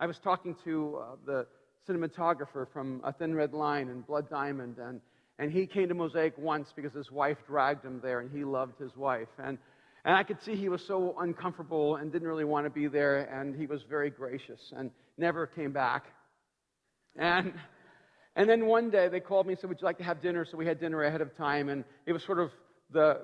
I was talking to the cinematographer from A Thin Red Line and Blood Diamond, and he came to Mosaic once because his wife dragged him there, and he loved his wife. And I could see he was so uncomfortable and didn't really want to be there, and he was very gracious and never came back. And then one day they called me and said, would you like to have dinner? So we had dinner ahead of time, and it was sort of the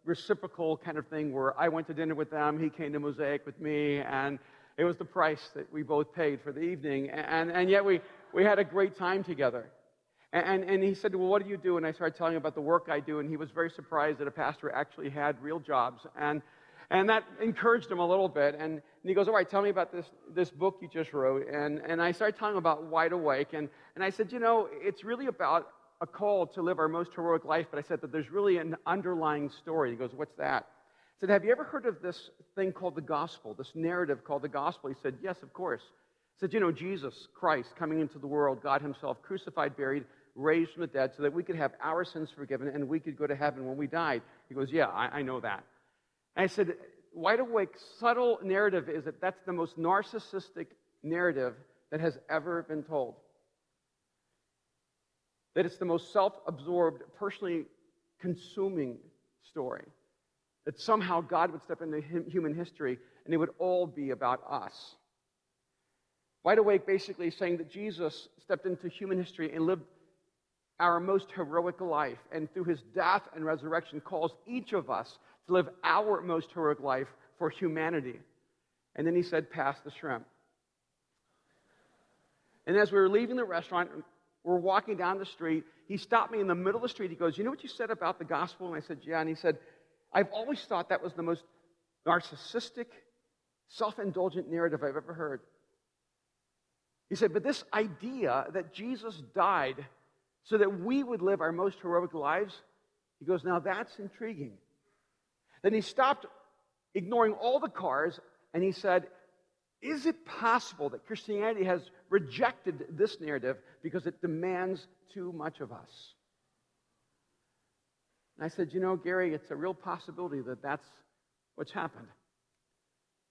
reciprocal kind of thing where I went to dinner with them, he came to Mosaic with me, and it was the price that we both paid for the evening. And yet we had a great time together. And he said, well, what do you do? And I started telling him about the work I do, and he was very surprised that a pastor actually had real jobs. And that encouraged him a little bit. And he goes, all right, tell me about this book you just wrote. And I started telling him about Wide Awake. And I said, it's really about a call to live our most heroic life. But I said that there's really an underlying story. He goes, what's that? I said, have you ever heard of this thing called the gospel, this narrative called the gospel? He said, yes, of course. He said, Jesus Christ coming into the world, God himself, crucified, buried, raised from the dead so that we could have our sins forgiven and we could go to heaven when we died. He goes, yeah, I know that. And I said, Wide Awake's subtle narrative is that that's the most narcissistic narrative that has ever been told. That it's the most self-absorbed, personally consuming story. That somehow God would step into human history and it would all be about us. Wide Awake basically is saying that Jesus stepped into human history and lived our most heroic life, and through his death and resurrection calls each of us to live our most heroic life for humanity. And then he said, pass the shrimp. And as we were leaving the restaurant, we're walking down the street, he stopped me in the middle of the street. He goes, you know what you said about the gospel? And I said, yeah. And he said, I've always thought that was the most narcissistic, self-indulgent narrative I've ever heard. He said, but this idea that Jesus died so that we would live our most heroic lives, he goes, now that's intriguing. Then he stopped ignoring all the cars, and he said, is it possible that Christianity has rejected this narrative because it demands too much of us? And I said, Gary, it's a real possibility that that's what's happened.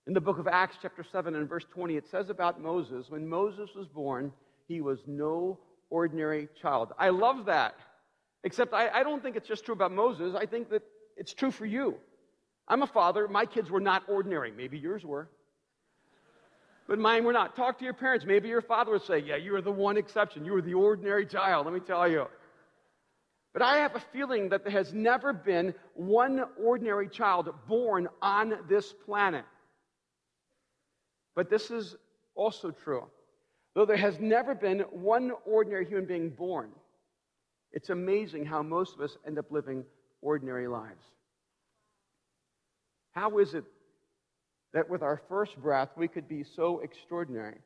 In the book of Acts, chapter 7 and verse 20, it says about Moses, when Moses was born, he was no ordinary child. I love that. Except I don't think it's just true about Moses. I think that it's true for you. I'm a father. My kids were not ordinary. Maybe yours were. But mine were not. Talk to your parents. Maybe your father would say, yeah, you were the one exception. You were the ordinary child, let me tell you. But I have a feeling that there has never been one ordinary child born on this planet. But this is also true. Though there has never been one ordinary human being born, it's amazing how most of us end up living ordinary lives. How is it that with our first breath we could be so extraordinary,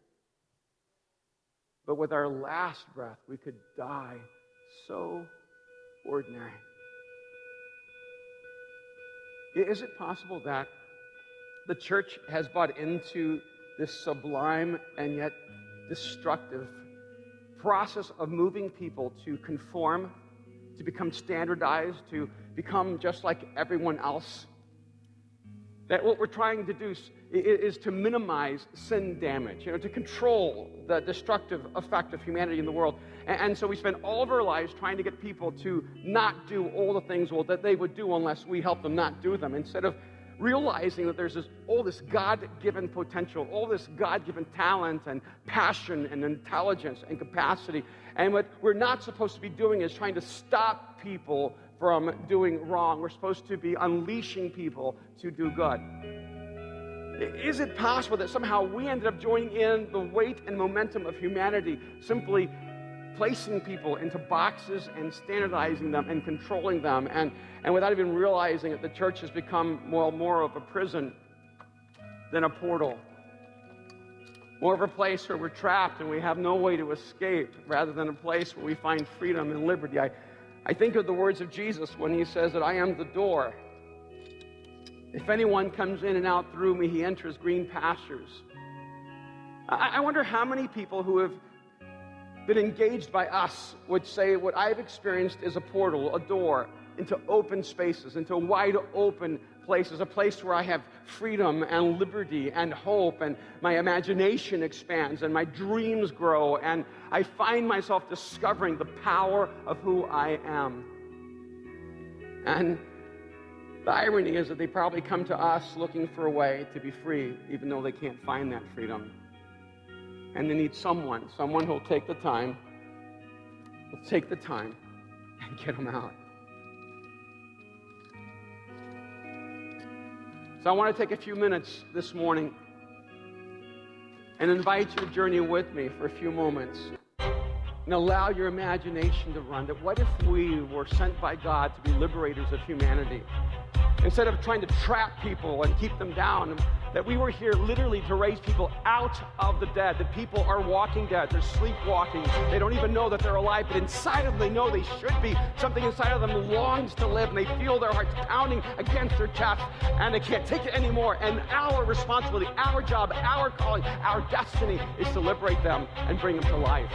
but with our last breath we could die so ordinary? Is it possible that the church has bought into this sublime and yet destructive process of moving people to conform, to become standardized, to become just like everyone else? That what we're trying to do is to minimize sin damage, to control the destructive effect of humanity in the world. And so we spend all of our lives trying to get people to not do all the things that they would do unless we help them not do them, instead of realizing that there's all this God-given potential, all this God-given talent and passion and intelligence and capacity. And what we're not supposed to be doing is trying to stop people from doing wrong. We're supposed to be unleashing people to do good. Is it possible that somehow we ended up joining in the weight and momentum of humanity, simply placing people into boxes and standardizing them and controlling them, and without even realizing that the church has become more of a prison than a portal, more of a place where we're trapped and we have no way to escape, rather than a place where we find freedom and liberty? I think of the words of Jesus when he says that I am the door. If anyone comes in and out through me, he enters green pastures. I wonder how many people who have been engaged by us would say what I've experienced is a portal, a door into open spaces, into wide open place is a place where I have freedom and liberty and hope, and my imagination expands and my dreams grow, and I find myself discovering the power of who I am. And the irony is that they probably come to us looking for a way to be free, even though they can't find that freedom. And they need someone who'll take the time and get them out. So I want to take a few minutes this morning and invite you to journey with me for a few moments and allow your imagination to run. That what if we were sent by God to be liberators of humanity? Instead of trying to trap people and keep them down, that we were here literally to raise people out of the dead. That people are walking dead. They're sleepwalking. They don't even know that they're alive, but inside of them they know they should be. Something inside of them longs to live, and they feel their hearts pounding against their chest, and they can't take it anymore. And our responsibility, our job, our calling, our destiny is to liberate them and bring them to life.